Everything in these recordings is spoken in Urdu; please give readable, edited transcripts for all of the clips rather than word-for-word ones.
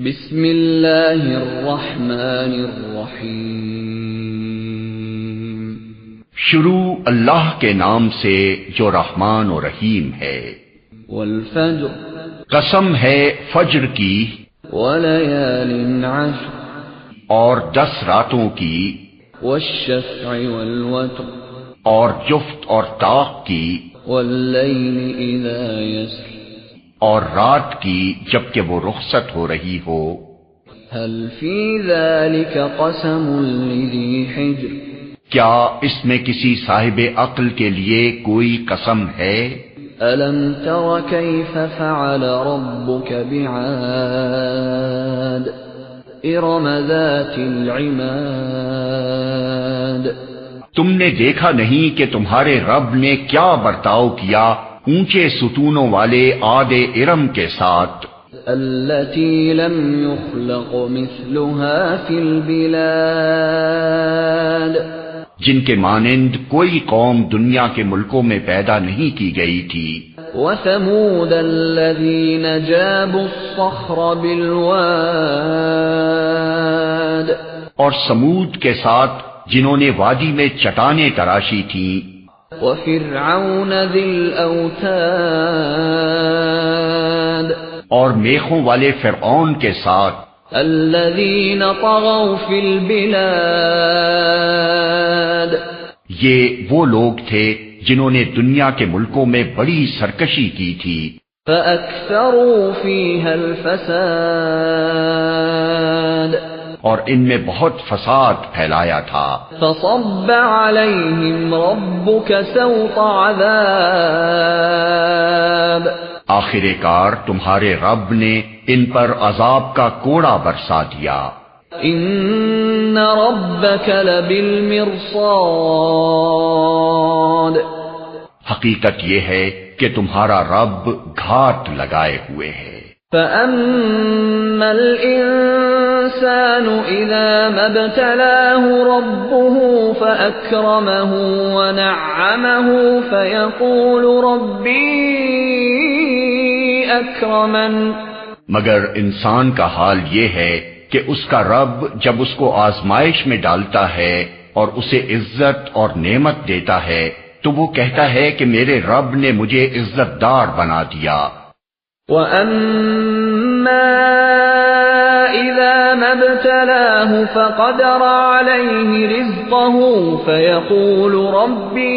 بسم اللہ الرحمن الرحیم شروع اللہ کے نام سے جو رحمان و رحیم ہے۔ والفجر قسم ہے فجر کی، وليال عشر اور 10 راتوں کی، والشفع والوتر اور جفت اور طاق کی، واللیل اذا یسر اور رات کی جبکہ وہ رخصت ہو رہی ہو۔ هل فی ذلك قسم لذی حجر کیا اس میں کسی صاحب عقل کے لیے کوئی قسم ہے؟ الم تر کیف فعل ربک بعاد ارم ذات العماد۔ تم نے دیکھا نہیں کہ تمہارے رب نے کیا برتاؤ کیا اونچے ستونوں والے عاد ارم کے ساتھ، التي لم يخلق مثلها في البلاد، جن کے مانند کوئی قوم دنیا کے ملکوں میں پیدا نہیں کی گئی تھی۔ وثمود الذين جابوا الصخر بالواد، اور سمود کے ساتھ جنہوں نے وادی میں چٹانیں تراشی تھیں۔ وفرعون ذي الأوتاد، اور میخوں والے فرعون کے ساتھ، الذين طغوا في البلاد، یہ وہ لوگ تھے جنہوں نے دنیا کے ملکوں میں بڑی سرکشی کی تھی۔ فأكثروا فيها الفساد، اور ان میں بہت فساد پھیلایا تھا۔ فصب عليهم ربك سوط عذاب، آخر کار تمہارے رب نے ان پر عذاب کا کوڑا برسا دیا۔ ان ربك لبالمرصاد، حقیقت یہ ہے کہ تمہارا رب گھات لگائے ہوئے ہے۔ فأما الإنسان إذا ما ابتلاه ربه فأكرمه ونعمه فيقول ربي أكرمن، مگر انسان کا حال یہ ہے کہ اس کا رب جب اس کو آزمائش میں ڈالتا ہے اور اسے عزت اور نعمت دیتا ہے تو وہ کہتا ہے کہ میرے رب نے مجھے عزت دار بنا دیا۔ وَأَمَّا إِذَا مَا ابْتَلَاهُ فَقَدَرَ عَلَيْهِ رِزْقَهُ فَيَقُولُ رَبِّي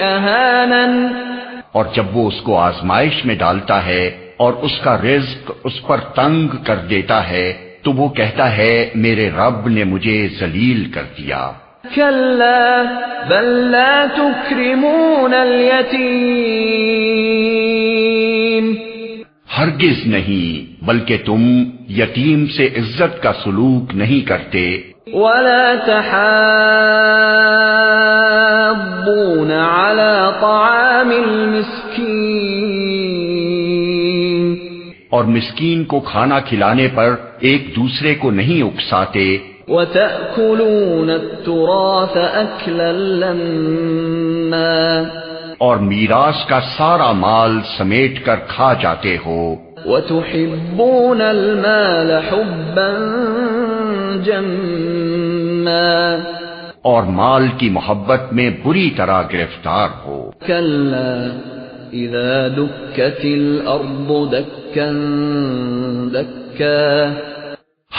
أَهَانَنِ، اور جب وہ اس کو آزمائش میں ڈالتا ہے اور اس کا رزق اس پر تنگ کر دیتا ہے تو وہ کہتا ہے میرے رب نے مجھے ذلیل کر دیا۔ كَلَّا بَل لَّا تُكْرِمُونَ الْيَتِيمَ، ہرگز نہیں، بلکہ تم یتیم سے عزت کا سلوک نہیں کرتے۔ وَلَا تَحَاضُّونَ عَلَى طَعَامِ الْمِسْكِينِ، اور مسکین کو کھانا کھلانے پر ایک دوسرے کو نہیں اکساتے۔ وَتَأْكُلُونَ التُّرَاثَ أَكْلًا لَمًّا، اور میراث کا سارا مال سمیٹ کر کھا جاتے ہو۔ وَتُحِبُّونَ الْمَالَ حُبًّا جَمًّا، اور مال کی محبت میں بری طرح گرفتار ہو۔ كَلَّا إِذَا دُكَّتِ الْأَرْضُ دَكًّا دَكًّا،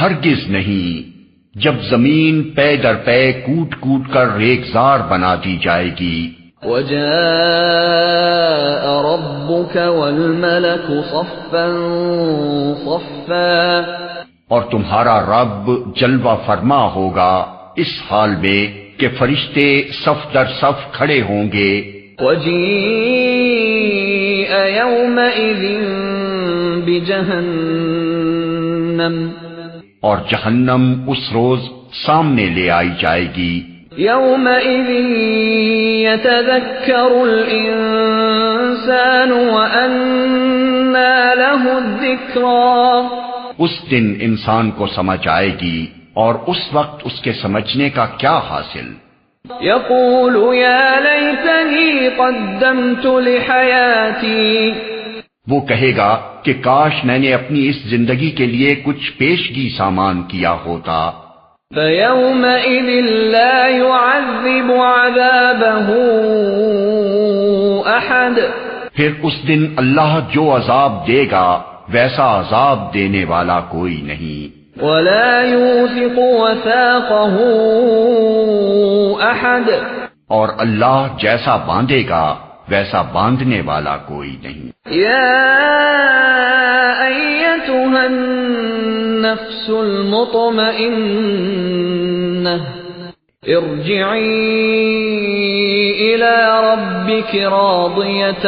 ہرگز نہیں، جب زمین پے در پے کوٹ کوٹ کر ریگزار بنا دی جائے گی۔ وَجَاءَ رَبُّكَ وَالْمَلَكُ صَفًّا صَفًّا، اور تمہارا رب جلوہ فرما ہوگا اس حال میں کہ فرشتے صف در صف کھڑے ہوں گے۔ وَجِيءَ يَوْمَئِذٍ بِجَهَنَّمَ، اور جہنم اس روز سامنے لے آئی جائے گی۔ يَوْمَئِذٍ يَتَذَكَّرُ الْإِنسَانُ وَأَنَّى لَهُ الذِّكْرَى، اس دن انسان کو سمجھ آئے گی اور اس وقت اس کے سمجھنے کا کیا حاصل۔ يَقُولُ يَا لَيْتَنِي قَدَّمْتُ لِحَيَاتِي، وہ کہے گا کہ کاش میں نے اپنی اس زندگی کے لیے کچھ پیشگی سامان کیا ہوتا۔ فَيَوْمَئِذٍ لَا يُعَذِّبُ عَذَابَهُ أَحَدٌ، پھر اس دن اللہ جو عذاب دے گا ویسا عذاب دینے والا کوئی نہیں، وَلَا يُوثِقُ وَثَاقَهُ أَحَدٌ، اور اللہ جیسا باندھے گا ویسا باندھنے والا کوئی نہیں۔ يَا أَيَّتُهَا النَّفْسُ الْمُطْمَئِنَّةُ ارجعي إلى ربك راضية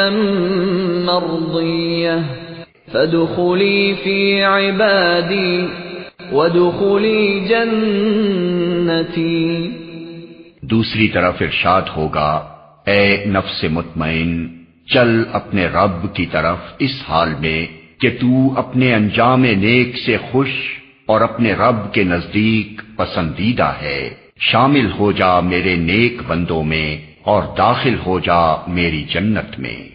مرضية فادخلي في عبادي وادخلي جنتي۔ دوسری طرف ارشاد ہوگا، اے نفس مطمئن، چل اپنے رب کی طرف اس حال میں کہ تو اپنے انجام نیک سے خوش اور اپنے رب کے نزدیک پسندیدہ ہے، شامل ہو جا میرے نیک بندوں میں اور داخل ہو جا میری جنت میں۔